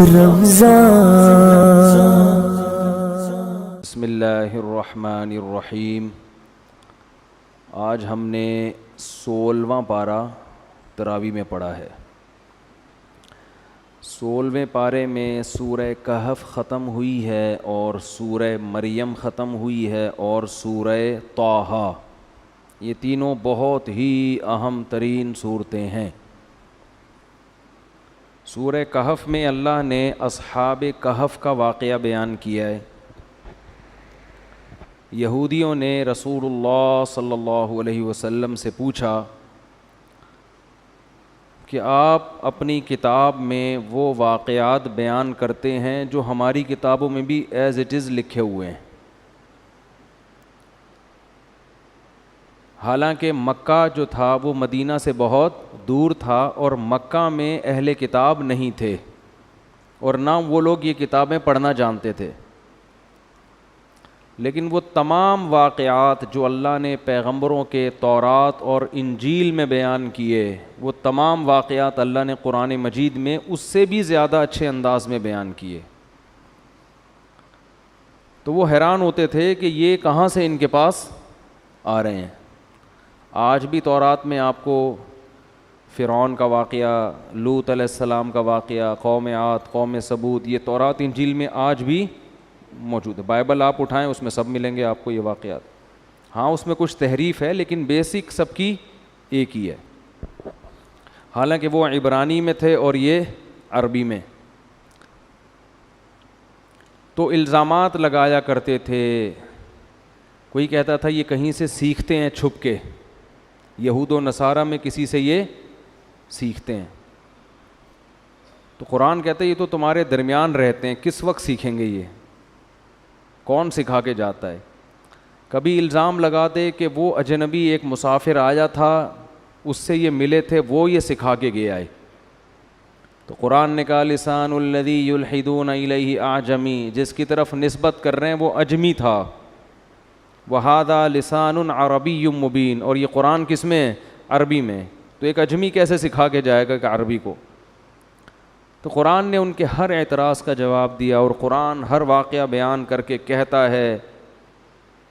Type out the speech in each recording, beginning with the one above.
بسم اللہ الرحمن الرحیم۔ آج ہم نے 16واں پارہ تراویح میں پڑھا ہے۔ 16ویں پارے میں سورہ کہف ختم ہوئی ہے اور سورہ مریم ختم ہوئی ہے اور سورہ طٰہٰ، یہ تینوں بہت ہی اہم ترین صورتیں ہیں۔ سورہ کہف میں اللہ نے اصحاب کہف کا واقعہ بیان کیا ہے۔ یہودیوں نے رسول اللہ صلی اللہ علیہ وسلم سے پوچھا کہ آپ اپنی کتاب میں وہ واقعات بیان کرتے ہیں جو ہماری کتابوں میں بھی ایز اٹ از لکھے ہوئے ہیں، حالانکہ مکہ جو تھا وہ مدینہ سے بہت دور تھا اور مکہ میں اہل کتاب نہیں تھے اور نہ وہ لوگ یہ کتابیں پڑھنا جانتے تھے، لیکن وہ تمام واقعات جو اللہ نے پیغمبروں کے تورات اور انجیل میں بیان کیے، وہ تمام واقعات اللہ نے قرآن مجید میں اس سے بھی زیادہ اچھے انداز میں بیان کیے۔ تو وہ حیران ہوتے تھے کہ یہ کہاں سے ان کے پاس آ رہے ہیں۔ آج بھی تورات میں آپ کو فرعون کا واقعہ، لوط علیہ السلام کا واقعہ، قوم عاد، قوم ثمود، یہ تورات انجیل میں آج بھی موجود ہے۔ بائبل آپ اٹھائیں اس میں سب ملیں گے آپ کو یہ واقعات۔ ہاں اس میں کچھ تحریف ہے لیکن بیسک سب کی ایک ہی ہے، حالانکہ وہ عبرانی میں تھے اور یہ عربی میں۔ تو الزامات لگایا کرتے تھے، کوئی کہتا تھا یہ کہیں سے سیکھتے ہیں چھپ کے، یہود و نصارہ میں کسی سے یہ سیکھتے ہیں۔ تو قرآن کہتا ہے یہ تو تمہارے درمیان رہتے ہیں، کس وقت سیکھیں گے، یہ کون سکھا کے جاتا ہے۔ کبھی الزام لگاتے کہ وہ اجنبی ایک مسافر آیا تھا، اس سے یہ ملے تھے، وہ یہ سکھا کے گیا ہے۔ تو قرآن نے کہا لسان الذی یلحدون الیہ اعجمی، جس کی طرف نسبت کر رہے ہیں وہ اجمی تھا۔ وَهَذَا لِسَانٌ عَرَبِيٌّ مُبِينٌ، اور یہ قرآن کس میں ہے؟ عربی میں۔ تو ایک اجمی کیسے سکھا کے جائے گا کہ عربی کو؟ تو قرآن نے ان کے ہر اعتراض کا جواب دیا، اور قرآن ہر واقعہ بیان کر کے کہتا ہے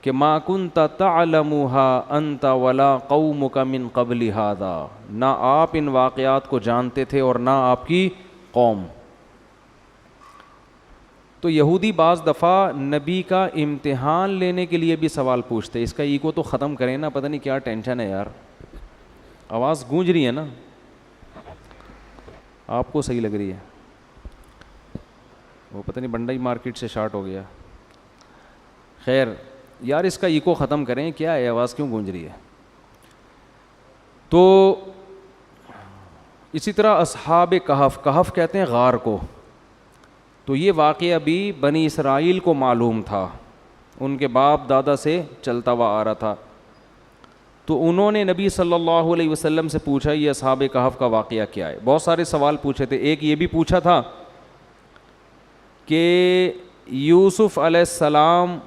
کہ مَا كُنْتَ تَعْلَمُهَا أَنْتَ وَلَا قَوْمُكَ مِنْ قَبْلِ هَذَا، نہ آپ ان واقعات کو جانتے تھے اور نہ آپ کی قوم۔ تو یہودی بعض دفعہ نبی کا امتحان لینے کے لیے بھی سوال پوچھتے۔ اس کا ایگو تو ختم کریں نا، پتہ نہیں کیا ٹینشن ہے یار، آواز گونج رہی ہے نا، آپ کو صحیح لگ رہی ہے، وہ پتہ نہیں بنڈائی مارکیٹ سے شارٹ ہو گیا۔ خیر یار اس کا ایگو ختم کریں، کیا ہے آواز کیوں گونج رہی ہے؟ تو اسی طرح اصحاب کہف، کہف کہتے ہیں غار کو، تو یہ واقعہ بھی بنی اسرائیل کو معلوم تھا، ان کے باپ دادا سے چلتا ہوا آ رہا تھا۔ تو انہوں نے نبی صلی اللہ علیہ وسلم سے پوچھا یہ اصحاب کہف کا واقعہ کیا ہے۔ بہت سارے سوال پوچھے تھے، ایک یہ بھی پوچھا تھا کہ یوسف علیہ السلام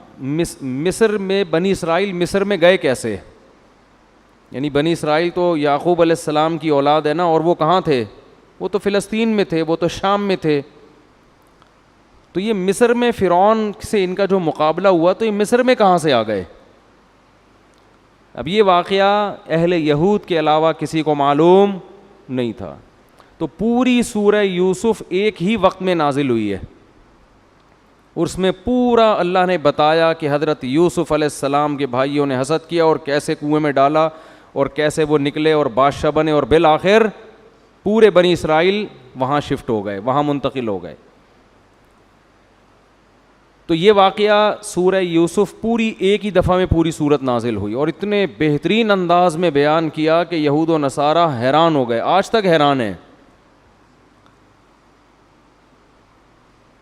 مصر میں، بنی اسرائیل مصر میں گئے کیسے؟ یعنی بنی اسرائیل تو یعقوب علیہ السلام کی اولاد ہے نا، اور وہ کہاں تھے؟ وہ تو فلسطین میں تھے، وہ تو شام میں تھے۔ تو یہ مصر میں فرعون سے ان کا جو مقابلہ ہوا تو یہ مصر میں کہاں سے آ گئے؟ اب یہ واقعہ اہل یہود کے علاوہ کسی کو معلوم نہیں تھا۔ تو پوری سورہ یوسف ایک ہی وقت میں نازل ہوئی ہے، اور اس میں پورا اللہ نے بتایا کہ حضرت یوسف علیہ السلام کے بھائیوں نے حسد کیا اور کیسے کنویں میں ڈالا اور کیسے وہ نکلے اور بادشاہ بنے، اور بالآخر پورے بنی اسرائیل وہاں شفٹ ہو گئے، وہاں منتقل ہو گئے۔ تو یہ واقعہ سورہ یوسف پوری ایک ہی دفعہ میں پوری سورت نازل ہوئی، اور اتنے بہترین انداز میں بیان کیا کہ یہود و نصارہ حیران ہو گئے، آج تک حیران ہیں۔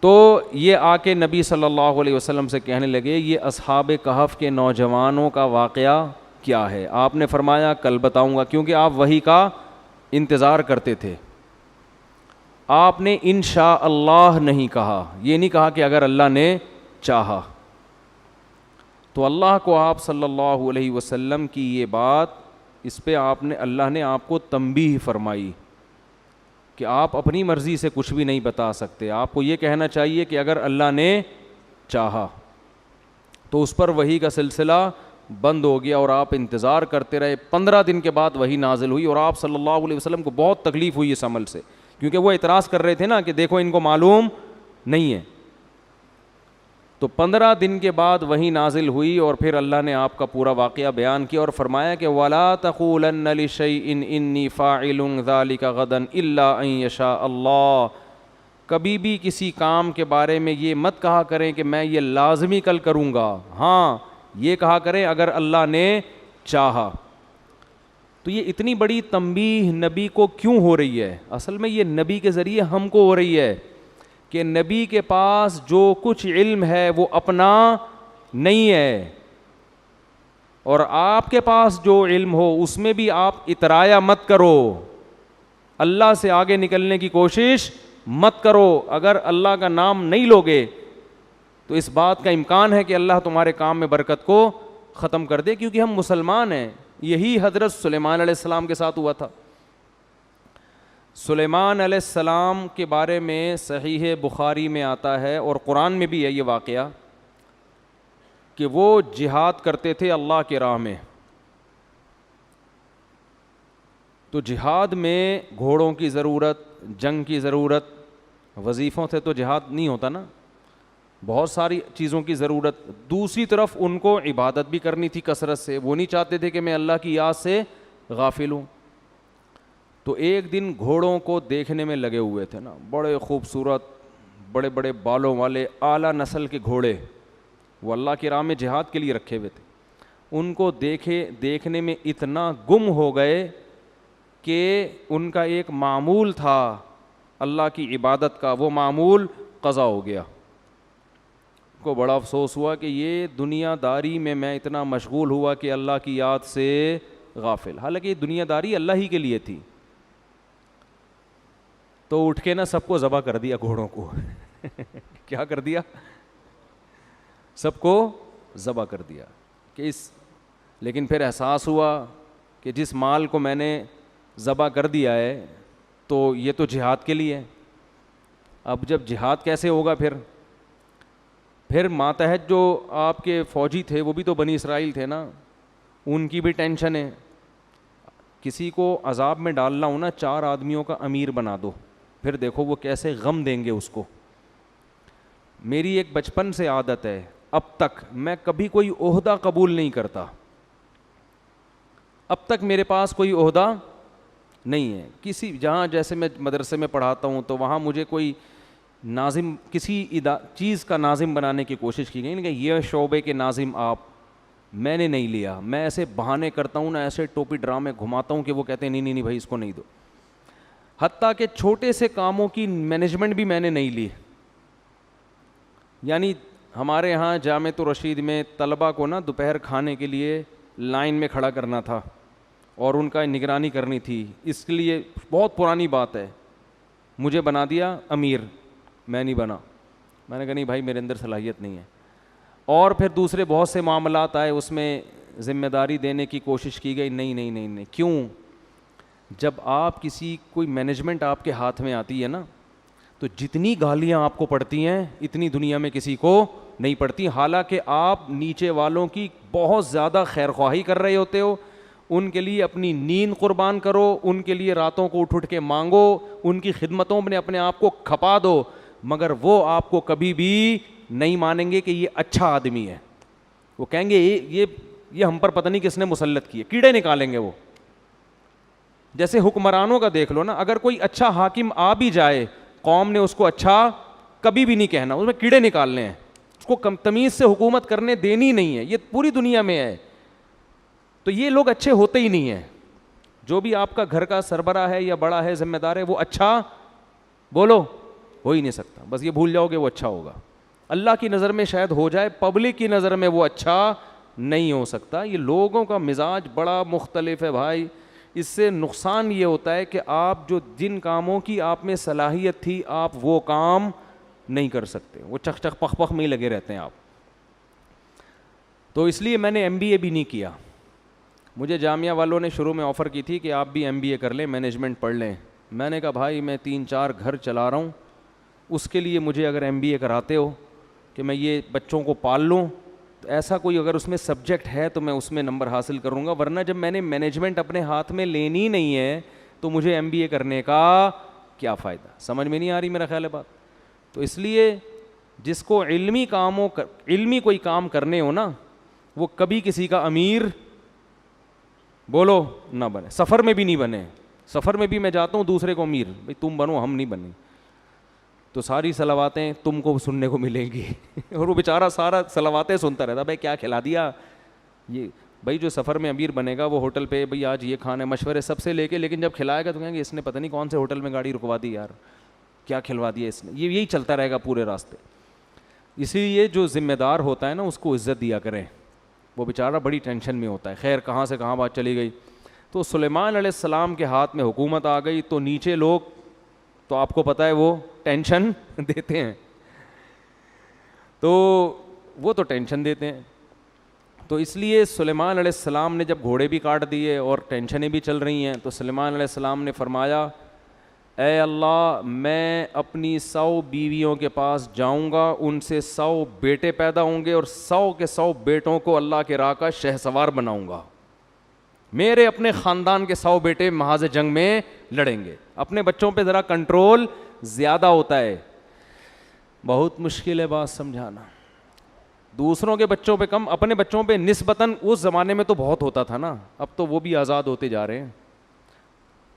تو یہ آ کے نبی صلی اللہ علیہ وسلم سے کہنے لگے یہ اصحاب کہف کے نوجوانوں کا واقعہ کیا ہے؟ آپ نے فرمایا کل بتاؤں گا، کیونکہ آپ وحی کا انتظار کرتے تھے۔ آپ نے انشاءاللہ نہیں کہا، یہ نہیں کہا کہ اگر اللہ نے چاہا۔ تو اللہ کو آپ صلی اللہ علیہ وسلم کی یہ بات، اس پہ اللہ نے آپ کو تنبیہ فرمائی کہ آپ اپنی مرضی سے کچھ بھی نہیں بتا سکتے. آپ کو یہ کہنا چاہیے کہ اگر اللہ نے چاہا. تو اس پر وحی کا سلسلہ بند ہو گیا اور آپ انتظار کرتے رہے. 15 دن کے بعد وحی نازل ہوئی اور آپ صلی اللہ علیہ وسلم کو بہت تکلیف ہوئی اس عمل سے, کیونکہ وہ اعتراض کر رہے تھے نا کہ دیکھو ان کو معلوم نہیں ہے. تو 15 دن کے بعد وحی نازل ہوئی اور پھر اللہ نے آپ کا پورا واقعہ بیان کیا اور فرمایا کہ وَلَا تَقُولَنَّ لِشَيْءٍ إِنِّي فَاعِلٌ ذَلِكَ غَدًا إِلَّا أَن يَشَاءَ اللَّهُ. کبھی بھی کسی کام کے بارے میں یہ مت کہا کریں کہ میں یہ لازمی کل کروں گا, ہاں یہ کہا کریں اگر اللہ نے چاہا. تو یہ اتنی بڑی تنبیہ نبی کو کیوں ہو رہی ہے؟ اصل میں یہ نبی کے ذریعے ہم کو ہو رہی ہے کہ نبی کے پاس جو کچھ علم ہے وہ اپنا نہیں ہے, اور آپ کے پاس جو علم ہو اس میں بھی آپ اترایا مت کرو, اللہ سے آگے نکلنے کی کوشش مت کرو. اگر اللہ کا نام نہیں لوگے تو اس بات کا امکان ہے کہ اللہ تمہارے کام میں برکت کو ختم کر دے, کیونکہ ہم مسلمان ہیں. یہی حضرت سلیمان علیہ السلام کے ساتھ ہوا تھا. سلیمان علیہ السلام کے بارے میں صحیح بخاری میں آتا ہے اور قرآن میں بھی ہے یہ واقعہ کہ وہ جہاد کرتے تھے اللہ کی راہ میں. تو جہاد میں گھوڑوں کی ضرورت, جنگ کی ضرورت, وظیفوں سے تو جہاد نہیں ہوتا نا, بہت ساری چیزوں کی ضرورت. دوسری طرف ان کو عبادت بھی کرنی تھی کثرت سے, وہ نہیں چاہتے تھے کہ میں اللہ کی یاد سے غافل ہوں. تو ایک دن گھوڑوں کو دیکھنے میں لگے ہوئے تھے نا, بڑے خوبصورت بڑے بڑے بالوں والے اعلیٰ نسل کے گھوڑے, وہ اللہ کی راہ میں جہاد کے لیے رکھے ہوئے تھے. ان کو دیکھنے میں اتنا گم ہو گئے کہ ان کا ایک معمول تھا اللہ کی عبادت کا, وہ معمول قضا ہو گیا. کو بڑا افسوس ہوا کہ یہ دنیا داری میں اتنا مشغول ہوا کہ اللہ کی یاد سے غافل. حالانکہ یہ دنیا داری اللہ ہی کے لیے تھی. تو اٹھ کے نا سب کو ذبح کر دیا, گھوڑوں کو کیا کر دیا, سب کو ذبح کر دیا کہ لیکن پھر احساس ہوا کہ جس مال کو میں نے ذبح کر دیا ہے تو یہ تو جہاد کے لیے ہے. اب جب جہاد کیسے ہوگا پھر ماتحت جو آپ کے فوجی تھے وہ بھی تو بنی اسرائیل تھے نا, ان کی بھی ٹینشن ہے. کسی کو عذاب میں ڈالنا ہو نا, 4 آدمیوں کا امیر بنا دو, پھر دیکھو وہ کیسے غم دیں گے اس کو. میری ایک بچپن سے عادت ہے, اب تک میں کبھی کوئی عہدہ قبول نہیں کرتا. اب تک میرے پاس کوئی عہدہ نہیں ہے کسی, جہاں جیسے میں مدرسے میں پڑھاتا ہوں تو وہاں مجھے کوئی ناظم, کسی چیز کا ناظم بنانے کی کوشش کی گئی کہ یہ شعبے کے ناظم آپ, میں نے نہیں لیا. میں ایسے بہانے کرتا ہوں نا, ایسے ٹوپی ڈرامے گھماتا ہوں کہ وہ کہتے ہیں نہیں بھائی اس کو نہیں دو. حتیٰ کہ چھوٹے سے کاموں کی مینجمنٹ بھی میں نے نہیں لی. یعنی ہمارے ہاں جامعۃ الرشید میں طلبہ کو نا دوپہر کھانے کے لیے لائن میں کھڑا کرنا تھا اور ان کا نگرانی کرنی تھی. اس کے لیے بہت پرانی بات ہے, مجھے بنا دیا امیر, میں نہیں بنا. میں نے کہا نہیں بھائی میرے اندر صلاحیت نہیں ہے. اور پھر دوسرے بہت سے معاملات آئے, اس میں ذمہ داری دینے کی کوشش کی گئی, نہیں. کیوں؟ جب آپ کوئی مینجمنٹ آپ کے ہاتھ میں آتی ہے نا, تو جتنی گالیاں آپ کو پڑتی ہیں اتنی دنیا میں کسی کو نہیں پڑتی. حالانکہ آپ نیچے والوں کی بہت زیادہ خیر خواہی کر رہے ہوتے ہو, ان کے لیے اپنی نیند قربان کرو, ان کے لیے راتوں کو اٹھ کے مانگو, ان کی خدمتوں میں اپنے آپ کو کھپا دو, مگر وہ آپ کو کبھی بھی نہیں مانیں گے کہ یہ اچھا آدمی ہے. وہ کہیں گے یہ ہم پر پتہ نہیں کس نے مسلط کیے, کیڑے نکالیں گے وہ. جیسے حکمرانوں کا دیکھ لو نا, اگر کوئی اچھا حاکم آ بھی جائے, قوم نے اس کو اچھا کبھی بھی نہیں کہنا, اس میں کیڑے نکالنے ہیں, اس کو تمیز سے حکومت کرنے دینی نہیں ہے. یہ پوری دنیا میں ہے. تو یہ لوگ اچھے ہوتے ہی نہیں ہیں. جو بھی آپ کا گھر کا سربراہ ہے یا بڑا ہے, ذمہ دار ہے, وہ اچھا بولو ہو ہی نہیں سکتا. بس یہ بھول جاؤ کہ وہ اچھا ہوگا. اللہ کی نظر میں شاید ہو جائے, پبلک کی نظر میں وہ اچھا نہیں ہو سکتا. یہ لوگوں کا مزاج بڑا مختلف ہے بھائی. اس سے نقصان یہ ہوتا ہے کہ آپ جو جن کاموں کی آپ میں صلاحیت تھی آپ وہ کام نہیں کر سکتے, وہ چخ پخ میں ہی لگے رہتے ہیں آپ. تو اس لیے میں نے MBA بھی نہیں کیا. مجھے جامعہ والوں نے شروع میں آفر کی تھی کہ آپ بھی MBA کر لیں, مینجمنٹ پڑھ لیں, میں نے کہا بھائی میں 3-4 گھر چلا رہا ہوں, اس کے لیے مجھے اگر MBA کراتے ہو کہ میں یہ بچوں کو پال لوں, تو ایسا کوئی اگر اس میں سبجیکٹ ہے تو میں اس میں نمبر حاصل کروں گا, ورنہ جب میں نے مینجمنٹ اپنے ہاتھ میں لینی نہیں ہے تو مجھے MBA کرنے کا کیا فائدہ. سمجھ میں نہیں آ رہی میرا خیال ہے بات. تو اس لیے جس کو علمی کوئی کام کرنے ہو نا, وہ کبھی کسی کا امیر بولو نہ بنے. سفر میں بھی نہیں بنے. سفر میں بھی میں جاتا ہوں دوسرے کو امیر, بھائی تم بنو ہم نہیں بنے. تو ساری صلواتیں تم کو سننے کو ملیں گی اور وہ بیچارہ سارا صلواتیں سنتا رہتا, بھائی کیا کھلا دیا یہ. بھائی جو سفر میں امیر بنے گا وہ ہوٹل پہ بھائی آج یہ کھانا ہے, مشورے سب سے لے کے, لیکن جب کھلائے گا تو کہیں گے اس نے پتہ نہیں کون سے ہوٹل میں گاڑی رکوا دی یار, کیا کھلوا دیا اس نے. یہی چلتا رہے گا پورے راستے. اسی لیے جو ذمہ دار ہوتا ہے نا اس کو عزت دیا کریں, وہ بیچارہ بڑی ٹینشن میں ہوتا ہے. خیر کہاں سے کہاں بات چلی گئی. تو سلیمان علیہ السلام کے ہاتھ میں حکومت آ گئی تو نیچے لوگ تو آپ کو پتہ ہے وہ ٹینشن دیتے ہیں, تو وہ تو ٹینشن دیتے ہیں. تو اس لیے سلیمان علیہ السلام نے جب گھوڑے بھی کاٹ دیے اور ٹینشنیں بھی چل رہی ہیں, تو سلیمان علیہ السلام نے فرمایا اے اللہ میں اپنی 100 بیویوں کے پاس جاؤں گا, ان سے 100 بیٹے پیدا ہوں گے اور 100 کے 100 بیٹوں کو اللہ کے راہ کا شہسوار بناؤں گا. میرے اپنے خاندان کے 100 بیٹے محاذ جنگ میں لڑیں گے. اپنے بچوں پہ ذرا کنٹرول زیادہ ہوتا ہے, بہت مشکل ہے بات سمجھانا. دوسروں کے بچوں پہ کم, اپنے بچوں پہ نسبتاً اس زمانے میں تو بہت ہوتا تھا نا, اب تو وہ بھی آزاد ہوتے جا رہے ہیں.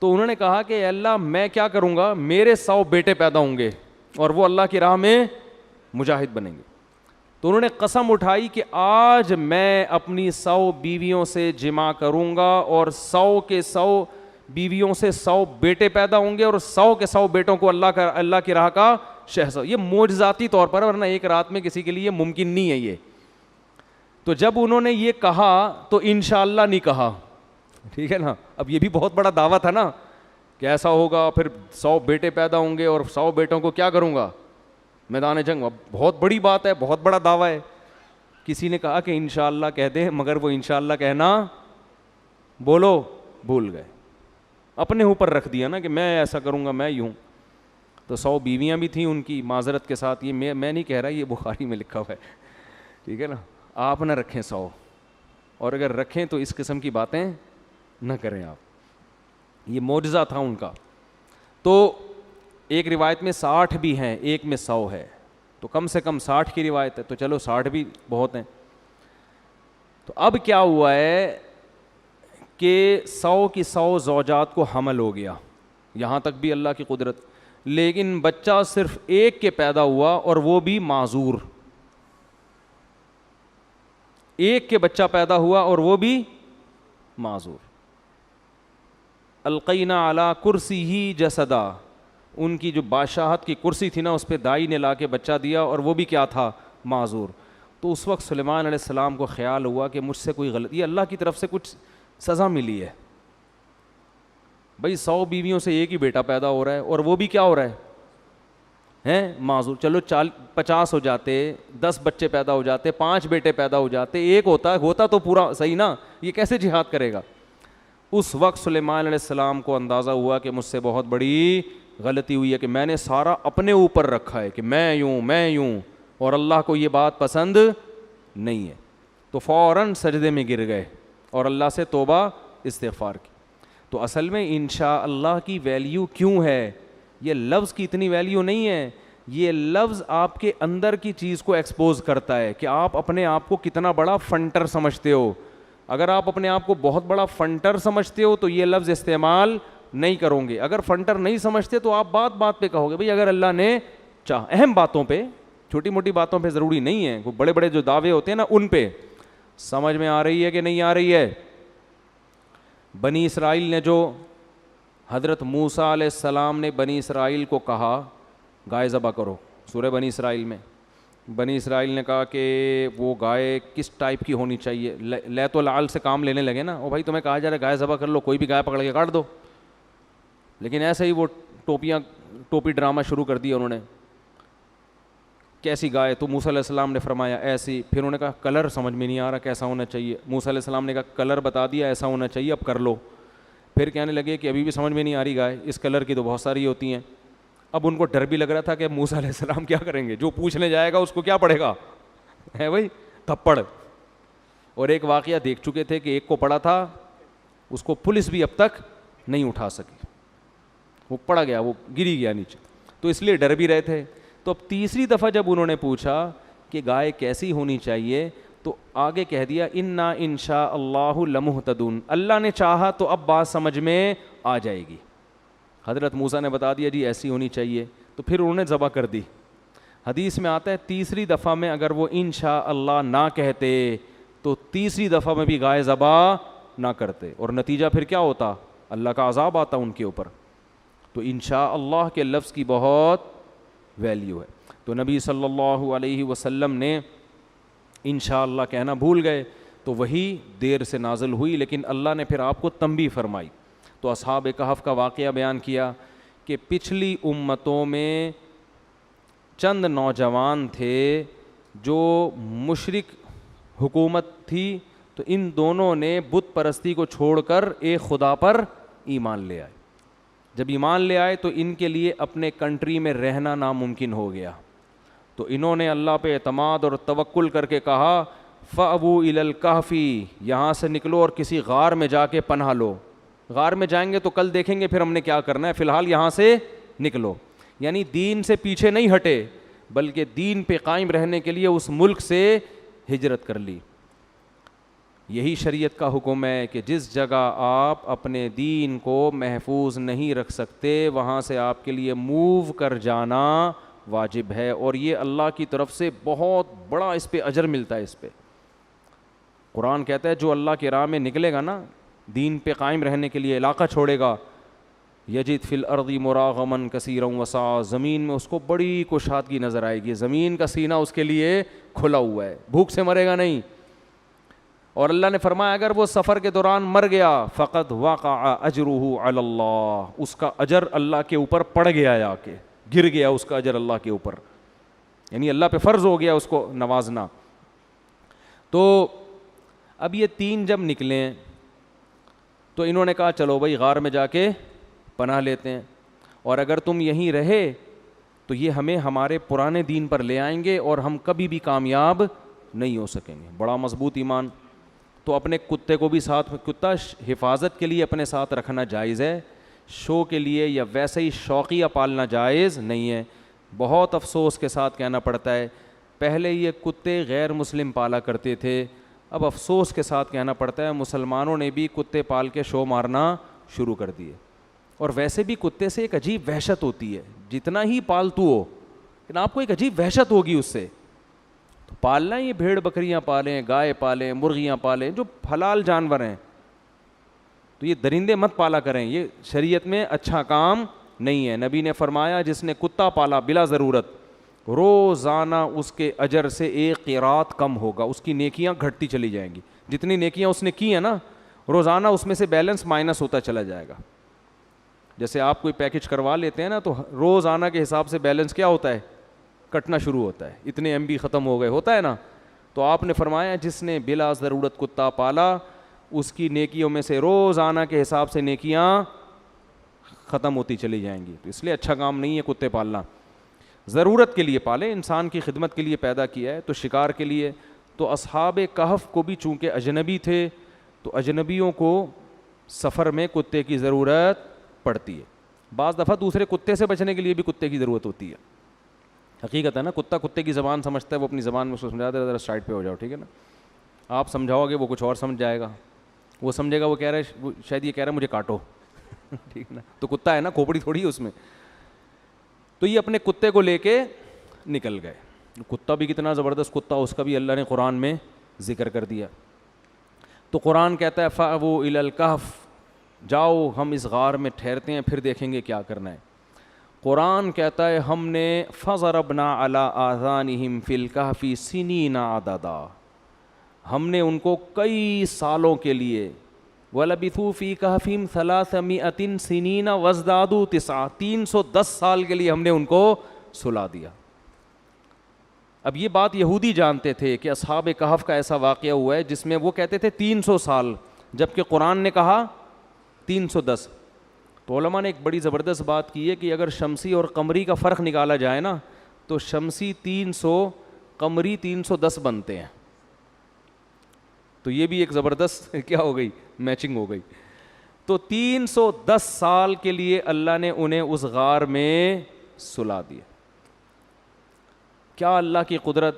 تو انہوں نے کہا کہ اللہ میں کیا کروں گا, میرے 100 بیٹے پیدا ہوں گے اور وہ اللہ کی راہ میں مجاہد بنیں گے. تو انہوں نے قسم اٹھائی کہ آج میں اپنی 100 بیویوں سے جمع کروں گا اور 100 کے 100 بیویوں سے 100 بیٹے پیدا ہوں گے اور 100 کے 100 بیٹوں کو اللہ کی راہ کا شہسوار. یہ معجزاتی طور پر, ورنہ ایک رات میں کسی کے لیے ممکن نہیں ہے یہ. تو جب انہوں نے یہ کہا تو انشاءاللہ نہیں کہا, ٹھیک ہے نا. اب یہ بھی بہت بڑا دعویٰ تھا نا کہ ایسا ہوگا, پھر 100 بیٹے پیدا ہوں گے اور 100 بیٹوں کو کیا کروں گا میدان جنگ. اب بہت بڑی بات ہے, بہت بڑا دعویٰ ہے. کسی نے کہا کہ انشاءاللہ کہہ دیں, مگر وہ انشاءاللہ کہنا بولو بھول گئے. اپنے اوپر رکھ دیا نا کہ میں ایسا کروں گا, میں یوں. تو 100 بیویاں بھی تھیں ان کی, معذرت کے ساتھ یہ میں نہیں کہہ رہا, یہ بخاری میں لکھا ہوا ہے, ٹھیک ہے نا. آپ نہ رکھیں 100, اور اگر رکھیں تو اس قسم کی باتیں نہ کریں آپ. یہ معجزہ تھا ان کا. تو ایک روایت میں 60 بھی ہیں, ایک میں 100 ہے, تو کم سے کم 60 کی روایت ہے, تو چلو 60 بھی بہت ہیں. تو اب کیا ہوا ہے کہ 100 کی 100 زوجات کو حمل ہو گیا, یہاں تک بھی اللہ کی قدرت. لیکن بچہ صرف ایک کے پیدا ہوا اور وہ بھی معذور. ایک کے بچہ پیدا ہوا اور وہ بھی معذور. القینا علی کرسی جسدا, ان کی جو بادشاہت کی کرسی تھی نا اس پہ دائی نے لا کے بچہ دیا اور وہ بھی کیا تھا, معذور. تو اس وقت سلیمان علیہ السلام کو خیال ہوا کہ مجھ سے کوئی غلطی, یہ اللہ کی طرف سے کچھ سزا ملی ہے. بھائی 100 بیویوں سے ایک ہی بیٹا پیدا ہو رہا ہے اور وہ بھی کیا ہو رہا ہے معذور. چلو 50 ہو جاتے, 10 بچے پیدا ہو جاتے, 5 بیٹے پیدا ہو جاتے, ایک ہوتا تو پورا صحیح نا, یہ کیسے جہاد کرے گا. اس وقت سلیمان علیہ السلام کو اندازہ ہوا کہ مجھ سے بہت بڑی غلطی ہوئی ہے کہ میں نے سارا اپنے اوپر رکھا ہے کہ میں یوں, اور اللہ کو یہ بات پسند نہیں ہے. تو فوراً سجدے میں گر گئے اور اللہ سے توبہ استغفار کی. تو اصل میں انشاء اللہ کی ویلیو کیوں ہے, یہ لفظ کی اتنی ویلیو نہیں ہے, یہ لفظ آپ کے اندر کی چیز کو ایکسپوز کرتا ہے کہ آپ اپنے آپ کو کتنا بڑا فنٹر سمجھتے ہو. اگر آپ اپنے آپ کو بہت بڑا فنٹر سمجھتے ہو تو یہ لفظ استعمال نہیں کرو گے. اگر فنٹر نہیں سمجھتے تو آپ بات پہ کہو گے بھئی اگر اللہ نے چاہ. اہم باتوں پہ, چھوٹی موٹی باتوں پہ ضروری نہیں ہے, وہ بڑے بڑے جو دعوے ہوتے ہیں نا ان پہ. سمجھ میں آ رہی ہے کہ نہیں آ رہی ہے. بنی اسرائیل نے جو حضرت موسیٰ علیہ السلام نے بنی اسرائیل کو کہا گائے ذبح کرو, سورہ بنی اسرائیل میں بنی اسرائیل نے کہا کہ وہ گائے کس ٹائپ کی ہونی چاہیے. لیت و لعل سے کام لینے لگے نا, او بھائی تمہیں کہا جا رہا ہے گائے ذبح کر لو, کوئی بھی گائے پکڑ کے کاٹ دو. لیکن ایسے ہی وہ ٹوپی ڈرامہ شروع کر دیا انہوں نے. کیسی گائے؟ تو موسیٰ علیہ السلام نے فرمایا ایسی. پھر انہوں نے کہا کلر سمجھ میں نہیں آ رہا کیسا ہونا چاہیے. موسیٰ علیہ السلام نے کہا کلر بتا دیا ایسا ہونا چاہیے, اب کر لو. پھر کہنے لگے کہ ابھی بھی سمجھ میں نہیں آ رہی گائے، اس کلر کی تو بہت ساری ہوتی ہیں. اب ان کو ڈر بھی لگ رہا تھا کہ موسیٰ علیہ السلام کیا کریں گے، جو پوچھنے جائے گا اس کو کیا پڑے گا، ہے بھائی تھپڑ. اور ایک واقعہ دیکھ چکے تھے کہ ایک کو پڑا تھا، اس کو پولیس بھی اب تک نہیں اٹھا سکی، وہ پڑا گیا، وہ گری گیا نیچے، تو اس لیے ڈر بھی رہے تھے. تو اب تیسری دفعہ جب انہوں نے پوچھا کہ گائے کیسی ہونی چاہیے، تو آگے کہہ دیا انا انشاء اللہ لمہتدون، اللہ نے چاہا تو اب بات سمجھ میں آ جائے گی. حضرت موسیٰ نے بتا دیا جی ایسی ہونی چاہیے، تو پھر انہوں نے ذبح کر دی. حدیث میں آتا ہے تیسری دفعہ میں اگر وہ انشاء اللہ نہ کہتے تو تیسری دفعہ میں بھی گائے ذبح نہ کرتے، اور نتیجہ پھر کیا ہوتا، اللہ کا عذاب آتا ان کے اوپر. تو انشاء اللہ کے لفظ کی بہت ویلیو ہے. تو نبی صلی اللہ علیہ وسلم نے انشاء اللہ کہنا بھول گئے، تو وہی دیر سے نازل ہوئی، لیکن اللہ نے پھر آپ کو تنبیہ فرمائی. تو اصحاب کہف کا واقعہ بیان کیا کہ پچھلی امتوں میں چند نوجوان تھے جو مشرک حکومت تھی، تو ان دونوں نے بت پرستی کو چھوڑ کر ایک خدا پر ایمان لے آئے. جب ایمان لے آئے تو ان کے لیے اپنے کنٹری میں رہنا ناممکن ہو گیا. تو انہوں نے اللہ پہ اعتماد اور توکل کر کے کہا فَأْوُوا إِلَى الْكَهْفِ، یہاں سے نکلو اور کسی غار میں جا کے پناہ لو. غار میں جائیں گے تو کل دیکھیں گے پھر ہم نے کیا کرنا ہے، فی الحال یہاں سے نکلو. یعنی دین سے پیچھے نہیں ہٹے، بلکہ دین پہ قائم رہنے کے لیے اس ملک سے ہجرت کر لی. یہی شریعت کا حکم ہے کہ جس جگہ آپ اپنے دین کو محفوظ نہیں رکھ سکتے وہاں سے آپ کے لیے موو کر جانا واجب ہے، اور یہ اللہ کی طرف سے بہت بڑا اس پہ اجر ملتا ہے. اس پہ قرآن کہتا ہے جو اللہ کی راہ میں نکلے گا نا، دین پہ قائم رہنے کے لیے علاقہ چھوڑے گا، یجد فی الارض مراغما کثیرا وسعا، زمین میں اس کو بڑی کشادگی نظر آئے گی، زمین کا سینہ اس کے لیے کھلا ہوا ہے، بھوک سے مرے گا نہیں. اور اللہ نے فرمایا اگر وہ سفر کے دوران مر گیا فقد وقع اجرہ علی اللہ، اس کا اجر اللہ کے اوپر پڑ گیا، آ کے گر گیا اس کا اجر اللہ کے اوپر، یعنی اللہ پہ فرض ہو گیا اس کو نوازنا. تو اب یہ تین جب نکلے تو انہوں نے کہا چلو بھائی غار میں جا کے پناہ لیتے ہیں، اور اگر تم یہیں رہے تو یہ ہمیں ہمارے پرانے دین پر لے آئیں گے اور ہم کبھی بھی کامیاب نہیں ہو سکیں گے. بڑا مضبوط ایمان. تو اپنے کتے کو بھی ساتھ، کتا حفاظت کے لیے اپنے ساتھ رکھنا جائز ہے، شو کے لیے یا ویسے ہی شوقیہ پالنا جائز نہیں ہے. بہت افسوس کے ساتھ کہنا پڑتا ہے پہلے یہ کتے غیر مسلم پالا کرتے تھے، اب افسوس کے ساتھ کہنا پڑتا ہے مسلمانوں نے بھی کتے پال کے شو مارنا شروع کر دیے. اور ویسے بھی کتے سے ایک عجیب وحشت ہوتی ہے، جتنا ہی پالتو ہو لیکن آپ کو ایک عجیب وحشت ہوگی اس سے. تو پالنا یہ بھیڑ بکریاں پالیں، گائے پالیں، مرغیاں پالیں جو حلال جانور ہیں، تو یہ درندے مت پالا کریں، یہ شریعت میں اچھا کام نہیں ہے. نبی نے فرمایا جس نے کتا پالا بلا ضرورت روزانہ اس کے اجر سے ایک قیرات کم ہوگا، اس کی نیکیاں گھٹتی چلی جائیں گی. جتنی نیکیاں اس نے کی ہیں نا روزانہ اس میں سے بیلنس مائنس ہوتا چلا جائے گا. جیسے آپ کوئی پیکج کروا لیتے ہیں نا تو روزانہ کے حساب سے بیلنس کیا ہوتا ہے، کٹنا شروع ہوتا ہے، اتنے ایم بی ختم ہو گئے، ہوتا ہے نا. تو آپ نے فرمایا جس نے بلا ضرورت کتا پالا اس کی نیکیوں میں سے روزانہ کے حساب سے نیکیاں ختم ہوتی چلی جائیں گی. تو اس لیے اچھا کام نہیں ہے کتے پالنا. ضرورت کے لیے پالے، انسان کی خدمت کے لیے پیدا کیا ہے، تو شکار کے لیے. تو اصحاب کہف کو بھی چونکہ اجنبی تھے تو اجنبیوں کو سفر میں کتے کی ضرورت پڑتی ہے. بعض دفعہ دوسرے کتے سے بچنے کے لیے بھی کتے کی ضرورت ہوتی ہے. حقیقت ہے نا، کتا کتے کی زبان سمجھتا ہے، وہ اپنی زبان میں اس کو سمجھاتا ہے ذرا سائڈ پہ ہو جاؤ، ٹھیک ہے نا. آپ سمجھاؤ گے وہ کچھ اور سمجھ جائے گا، وہ سمجھے گا وہ کہہ رہا ہے، شاید یہ کہہ رہا ہے مجھے کاٹو ٹھیک ہے نا. تو کتا ہے نا، کھوپڑی تھوڑی ہے اس میں. تو یہ اپنے کتے کو لے کے نکل گئے. کتا بھی کتنا زبردست کتا، اس کا بھی اللہ نے قرآن میں ذکر کر دیا. تو قرآن کہتا ہے فَأْوُوا إِلَى الْكَهْفِ، جاؤ ہم اس غار میں ٹھہرتے ہیں پھر دیکھیں گے کیا کرنا ہے. قرآن کہتا ہے ہم نے فَضَرَبْنَا عَلَىٰ آذَانِهِمْ فِي الْكَهْفِ سِنِينَ عَدَدًا، ہم نے ان کو کئی سالوں کے لیے وَلَبِثُوا فِي كَهْفِهِمْ 300 سِنِينَ وَازْدَادُوا 9، 310 سال کے لیے ہم نے ان کو سلا دیا. اب یہ بات یہودی جانتے تھے کہ اصحاب کہف کا ایسا واقعہ ہوا ہے جس میں وہ کہتے تھے 300 سال، جبکہ قرآن نے کہا 310. تو علماء نے ایک بڑی زبردست بات کی ہے کہ اگر شمسی اور قمری کا فرق نکالا جائے نا تو شمسی 300 قمری 310 بنتے ہیں. تو یہ بھی ایک زبردست کیا ہو گئی, میچنگ ہو گئی. تو 310 سال کے لیے اللہ نے انہیں اس غار میں سلا دیا. کیا اللہ کی قدرت,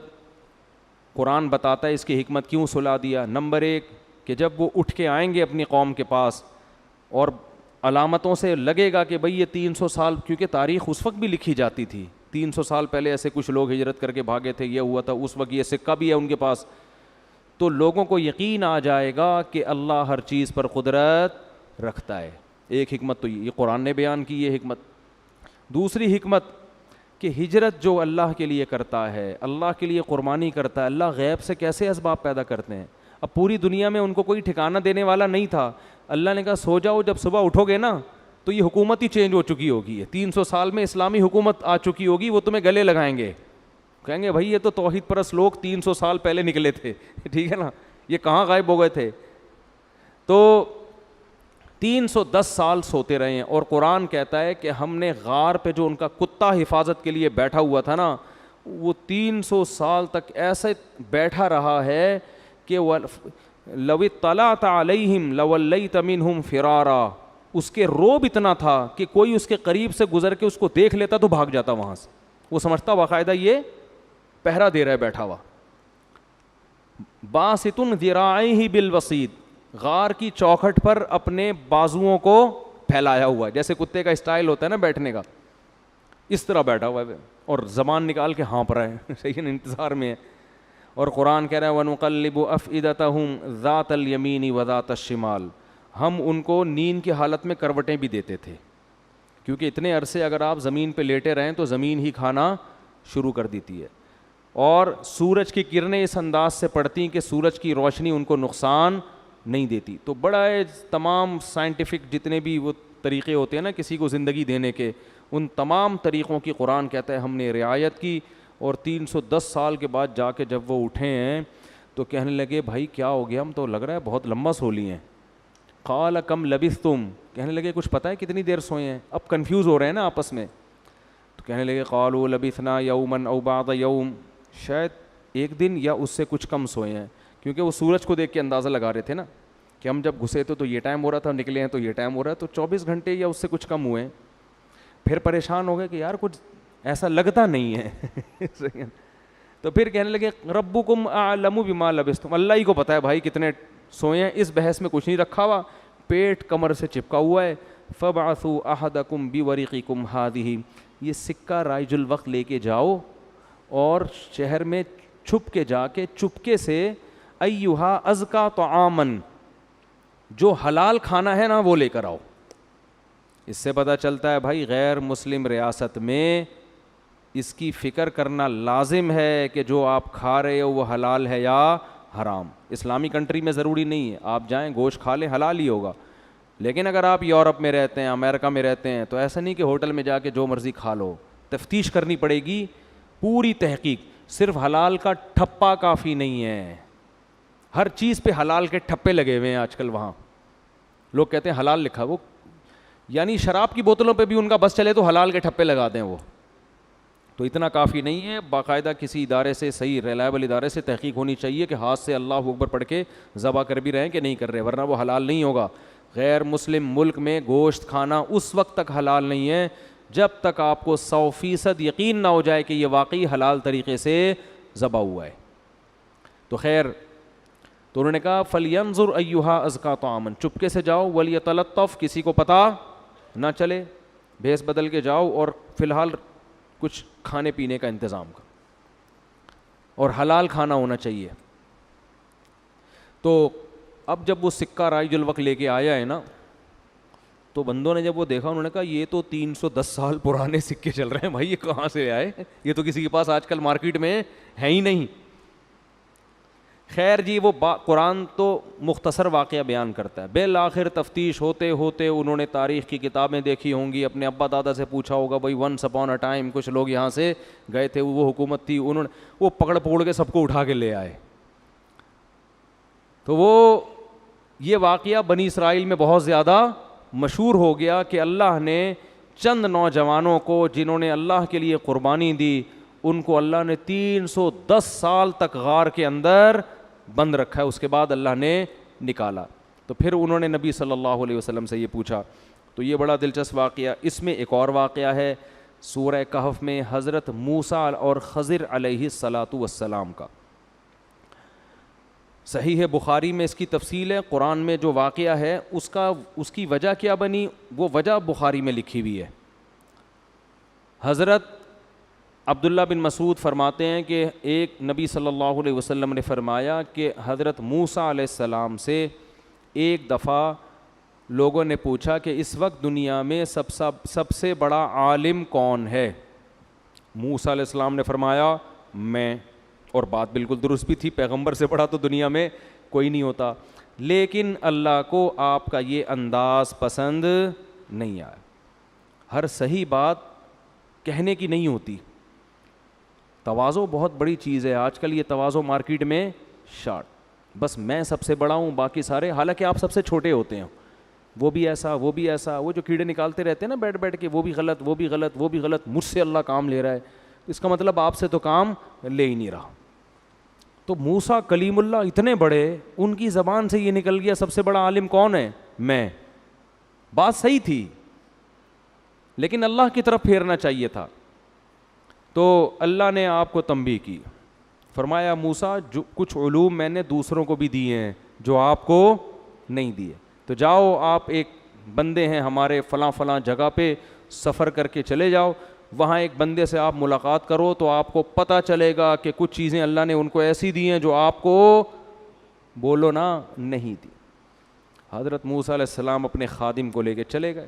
قرآن بتاتا ہے اس کی حکمت کیوں سلا دیا. نمبر 1 کہ جب وہ اٹھ کے آئیں گے اپنی قوم کے پاس اور علامتوں سے لگے گا کہ بھئی یہ 300 سال, کیونکہ تاریخ اس وقت بھی لکھی جاتی تھی, 300 سال پہلے ایسے کچھ لوگ ہجرت کر کے بھاگے تھے, یہ ہوا تھا اس وقت, یہ سکہ بھی ہے ان کے پاس, تو لوگوں کو یقین آ جائے گا کہ اللہ ہر چیز پر قدرت رکھتا ہے. ایک حکمت تو یہ قرآن نے بیان کی, یہ حکمت. دوسری حکمت کہ ہجرت جو اللہ کے لیے کرتا ہے, اللہ کے لیے قربانی کرتا ہے, اللہ غیب سے کیسے اسباب پیدا کرتے ہیں. اب پوری دنیا میں ان کو کوئی ٹھکانہ دینے والا نہیں تھا, اللہ نے کہا سو جاؤ, جب صبح اٹھو گے نا تو یہ حکومت ہی چینج ہو چکی ہوگی, 300 سال میں اسلامی حکومت آ چکی ہوگی, وہ تمہیں گلے لگائیں گے, کہیں گے بھائی یہ تو توحید پرست لوگ 300 سال پہلے نکلے تھے, ٹھیک ہے نا, یہ کہاں غائب ہو گئے تھے. تو 310 سال سوتے رہے ہیں, اور قرآن کہتا ہے کہ ہم نے غار پہ جو ان کا کتا حفاظت کے لیے بیٹھا ہوا تھا نا, وہ 300 سال تک ایسے بیٹھا رہا ہے کہ لو اطلعت علیہم لولیت منہم فرارا, اس کے روب اتنا تھا کہ کوئی اس کے قریب سے گزر کے اس کو دیکھ لیتا تو بھاگ جاتا وہاں سے, وہ سمجھتا باقاعدہ یہ پہرا دے رہا ہے بیٹھا ہوا. باسط ذراعیہ بالوسید, غار کی چوکھٹ پر اپنے بازوؤں کو پھیلایا ہوا ہے, جیسے کتے کا اسٹائل ہوتا ہے نا بیٹھنے کا, اس طرح بیٹھا ہوا ہے, اور زبان نکال کے ہانپ رہا ہے, صحیح نا, انتظار میں ہے. اور قرآن کہہ رہا ہے وَنُقَلِّبُ أَفْئِدَتَهُمْ ذَاتَ الْيَمِينِ وَذَاتَ الشِّمَالِ, ہم ان کو نیند کی حالت میں کروٹیں بھی دیتے تھے, کیونکہ اتنے عرصے اگر آپ زمین پہ لیٹے رہیں تو زمین ہی کھانا شروع کر دیتی ہے, اور سورج کی کرنیں اس انداز سے پڑتی کہ سورج کی روشنی ان کو نقصان نہیں دیتی. تو بڑا تمام سائنٹیفک جتنے بھی وہ طریقے ہوتے ہیں نا کسی کو زندگی دینے کے, ان تمام طریقوں کی قرآن کہتا ہے ہم نے رعایت کی. اور 310 سال کے بعد جا کے جب وہ اٹھے ہیں تو کہنے لگے بھائی کیا ہو گیا, ہم تو لگ رہا ہے بہت لمبا سو لیے ہیں. قال کم لبثتم, کہنے لگے کچھ پتہ ہے کتنی دیر سوئے ہیں, اب کنفیوز ہو رہے ہیں نا آپس میں. تو کہنے لگے قالوا لبثنا یوما او بعض یوم, شاید ایک دن یا اس سے کچھ کم سوئے ہیں, کیونکہ وہ سورج کو دیکھ کے اندازہ لگا رہے تھے نا کہ ہم جب گھسے تھے تو یہ ٹائم ہو رہا تھا, نکلے ہیں تو یہ ٹائم ہو رہا ہے, تو 24 گھنٹے یا اس سے کچھ کم ہوئے ہیں. پھر پریشان ہو گئے کہ یار کچھ ایسا لگتا نہیں ہے. تو پھر کہنے لگے ربکم اعلم بما لبثتم, اللہ ہی کو پتہ ہے بھائی کتنے سوئے ہیں, اس بحث میں کچھ نہیں رکھا ہوا, پیٹ کمر سے چپکا ہوا ہے. فبعثوا احدکم بورقکم ہذہ, یہ سکہ رائج الوقت لے کے جاؤ اور شہر میں چھپ کے جا کے چپکے سے ایھا ازکا طعاما, جو حلال کھانا ہے نا وہ لے کر آؤ. اس سے پتہ چلتا ہے بھائی غیر مسلم ریاست میں اس کی فکر کرنا لازم ہے کہ جو آپ کھا رہے ہو وہ حلال ہے یا حرام. اسلامی کنٹری میں ضروری نہیں ہے آپ جائیں گوشت کھا لیں, حلال ہی ہوگا. لیکن اگر آپ یورپ میں رہتے ہیں, امریکہ میں رہتے ہیں, تو ایسا نہیں کہ ہوٹل میں جا کے جو مرضی کھا لو, تفتیش کرنی پڑے گی, پوری تحقیق. صرف حلال کا ٹھپا کافی نہیں ہے, ہر چیز پہ حلال کے ٹھپے لگے ہوئے ہیں آج کل. وہاں لوگ کہتے ہیں حلال لکھا, وہ یعنی شراب کی بوتلوں پہ بھی ان کا بس چلے تو حلال کے ٹھپے لگا دیں وہ. تو اتنا کافی نہیں ہے, باقاعدہ کسی ادارے سے, صحیح ریلائبل ادارے سے تحقیق ہونی چاہیے کہ ہاتھ سے اللہ اکبر پڑھ کے ذبح کر بھی رہے ہیں کہ نہیں کر رہے, ورنہ وہ حلال نہیں ہوگا. غیر مسلم ملک میں گوشت کھانا اس وقت تک حلال نہیں ہے جب تک آپ کو 100% یقین نہ ہو جائے کہ یہ واقعی حلال طریقے سے ذبح ہوا ہے. تو خیر, تو انہوں نے کہا فَلْيَنْظُرْ أَيُّهَا أَزْكَىٰ طَعَامًا, چپکے سے جاؤ, وَلْيَتَلَطَّفْ, کسی کو پتہ نہ چلے, بھیس بدل کے جاؤ اور فی الحال کچھ کھانے پینے کا انتظام کرو, اور حلال کھانا ہونا چاہیے. تو اب جب وہ سکہ رائج الوقت لے کے آیا ہے نا, تو بندوں نے جب وہ دیکھا انہوں نے کہا یہ تو 310 سال پرانے سکے چل رہے ہیں بھائی, یہ کہاں سے آئے, یہ تو کسی کے پاس آج کل مارکیٹ میں ہے ہی نہیں. خیر جی, وہ قرآن تو مختصر واقعہ بیان کرتا ہے. بالآخر تفتیش ہوتے ہوتے انہوں نے تاریخ کی کتابیں دیکھی ہوں گی, اپنے ابا دادا سے پوچھا ہوگا بھائی ونس اپون اے ٹائم کچھ لوگ یہاں سے گئے تھے, وہ حکومت تھی, انہوں نے وہ پکڑ پکڑ کے سب کو اٹھا کے لے آئے. تو وہ یہ واقعہ بنی اسرائیل میں بہت زیادہ مشہور ہو گیا کہ اللہ نے چند نوجوانوں کو جنہوں نے اللہ کے لیے قربانی دی ان کو اللہ نے 310 سال تک غار کے اندر بند رکھا ہے, اس کے بعد اللہ نے نکالا. تو پھر انہوں نے نبی صلی اللہ علیہ وسلم سے یہ پوچھا. تو یہ بڑا دلچسپ واقعہ. اس میں ایک اور واقعہ ہے سورہ کہف میں حضرت موسیٰ اور خضر علیہ الصلاۃ والسلام کا. صحیح بخاری میں اس کی تفصیل ہے. قرآن میں جو واقعہ ہے اس کی وجہ کیا بنی, وہ وجہ بخاری میں لکھی ہوئی ہے. حضرت عبداللہ بن مسعود فرماتے ہیں کہ ایک نبی صلی اللہ علیہ وسلم نے فرمایا کہ حضرت موسیٰ علیہ السلام سے ایک دفعہ لوگوں نے پوچھا کہ اس وقت دنیا میں سب سے بڑا عالم کون ہے. موسیٰ علیہ السلام نے فرمایا میں, اور بات بالکل درست بھی تھی, پیغمبر سے بڑا تو دنیا میں کوئی نہیں ہوتا, لیکن اللہ کو آپ کا یہ انداز پسند نہیں آیا. ہر صحیح بات کہنے کی نہیں ہوتی. تواضع بہت بڑی چیز ہے. آج کل یہ تواضع مارکیٹ میں شارٹ, بس میں سب سے بڑا ہوں باقی سارے, حالانکہ آپ سب سے چھوٹے ہوتے ہیں. وہ بھی ایسا, وہ بھی ایسا, وہ جو کیڑے نکالتے رہتے ہیں نا بیٹھ بیٹھ کے, وہ بھی غلط, وہ بھی غلط, وہ بھی غلط, مجھ سے اللہ کام لے رہا ہے, اس کا مطلب آپ سے تو کام لے ہی نہیں رہا. تو موسیٰ کلیم اللہ اتنے بڑے, ان کی زبان سے یہ نکل گیا سب سے بڑا عالم کون ہے, میں. بات صحیح تھی لیکن اللہ کی طرف پھیرنا چاہیے تھا. تو اللہ نے آپ کو تنبیہ کی, فرمایا موسیٰ جو کچھ علوم میں نے دوسروں کو بھی دیے ہیں جو آپ کو نہیں دیے, تو جاؤ آپ ایک بندے ہیں ہمارے فلاں فلاں جگہ پہ, سفر کر کے چلے جاؤ, وہاں ایک بندے سے آپ ملاقات کرو تو آپ کو پتہ چلے گا کہ کچھ چیزیں اللہ نے ان کو ایسی دی ہیں جو آپ کو بولو نا نہیں دی. حضرت موسیٰ علیہ السلام اپنے خادم کو لے کے چلے گئے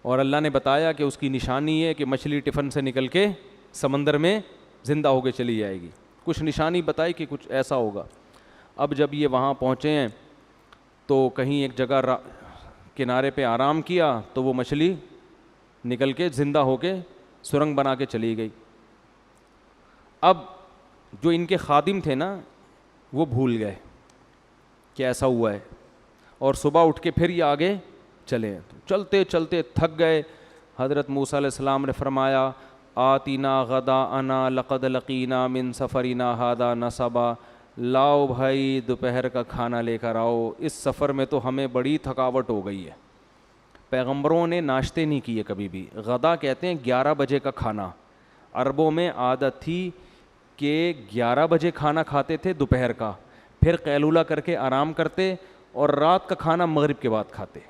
اور اللہ نے بتایا کہ اس کی نشانی ہے کہ مچھلی ٹفن سے نکل کے سمندر میں زندہ ہو کے چلی جائے گی. کچھ نشانی بتائی کہ کچھ ایسا ہوگا. اب جب یہ وہاں پہنچے ہیں تو کہیں ایک جگہ کنارے پہ آرام کیا تو وہ مچھلی نکل کے زندہ ہو کے سرنگ بنا کے چلی گئی. اب جو ان کے خادم تھے نا وہ بھول گئے کہ ایسا ہوا ہے, اور صبح اٹھ کے پھر یہ آگے چلے. چلتے چلتے تھک گئے. حضرت موسیٰ علیہ السلام نے فرمایا آتینا غداءنا لقد لقینا من سفرنا ھذا نصبا, لاؤ بھائی دوپہر کا کھانا لے کر آؤ, اس سفر میں تو ہمیں بڑی تھکاوٹ ہو گئی ہے. پیغمبروں نے ناشتے نہیں کیے کبھی بھی. غدا کہتے ہیں 11 بجے کا کھانا. عربوں میں عادت تھی کہ 11 بجے کھانا کھاتے تھے دوپہر کا, پھر قیلولہ کر کے آرام کرتے اور رات کا کھانا مغرب کے بعد کھاتے.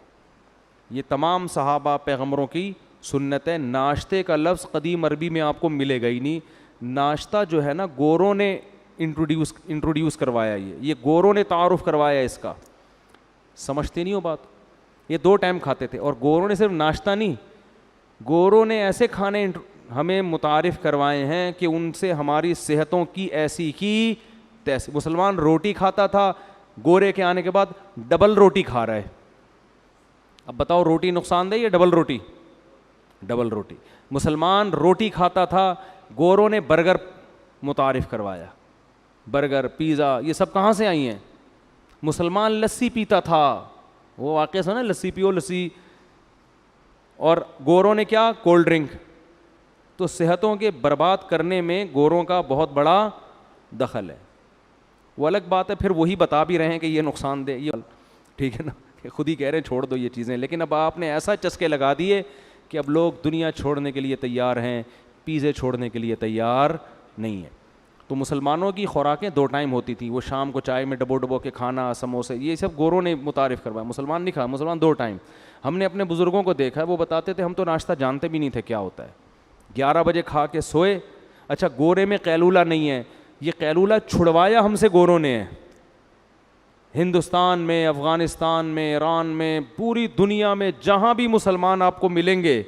یہ تمام صحابہ پیغمبروں کی سنت ہے. ناشتے کا لفظ قدیم عربی میں آپ کو ملے گا ہی نہیں. ناشتہ جو ہے نا گوروں نے انٹروڈیوس کروایا, یہ گوروں نے تعارف کروایا اس کا. سمجھتے نہیں ہو بات. یہ 2 ٹائم کھاتے تھے, اور گوروں نے صرف ناشتہ نہیں, گوروں نے ایسے کھانے ہمیں متعارف کروائے ہیں کہ ان سے ہماری صحتوں کی ایسی کی تیسی. مسلمان روٹی کھاتا تھا, گورے کے آنے کے بعد ڈبل روٹی کھا رہا ہے. اب بتاؤ روٹی نقصان دہ یا ڈبل روٹی؟ ڈبل روٹی. مسلمان روٹی کھاتا تھا, گوروں نے برگر متعارف کروایا. برگر, پیزا, یہ سب کہاں سے آئی ہیں؟ مسلمان لسی پیتا تھا, وہ واقعہ سنا, لسی پیو لسی, اور گوروں نے کیا, کولڈ ڈرنک. تو صحتوں کے برباد کرنے میں گوروں کا بہت بڑا دخل ہے. وہ الگ بات ہے, پھر وہی بتا بھی رہے ہیں کہ یہ نقصان دہ, یہ ٹھیک ہے نا, کہ خود ہی کہہ رہے ہیں چھوڑ دو یہ چیزیں, لیکن اب آپ نے ایسا چسکے لگا دیے کہ اب لوگ دنیا چھوڑنے کے لیے تیار ہیں, پیزے چھوڑنے کے لیے تیار نہیں ہیں. تو مسلمانوں کی خوراکیں 2 ٹائم ہوتی تھیں. وہ شام کو چائے میں ڈبو کے کھانا, سموسے, یہ سب گوروں نے متعارف کروایا. مسلمان نہیں کھا, مسلمان 2 ٹائم. ہم نے اپنے بزرگوں کو دیکھا ہے, وہ بتاتے تھے ہم تو ناشتہ جانتے بھی نہیں تھے کیا ہوتا ہے. 11 بجے کھا کے سوئے. اچھا گورے میں قیلولہ نہیں ہے, یہ قیلولہ چھڑوایا ہم سے گوروں نے ہے. ہندوستان میں, افغانستان میں, ایران میں, پوری دنیا میں جہاں بھی مسلمان آپ کو ملیں گے,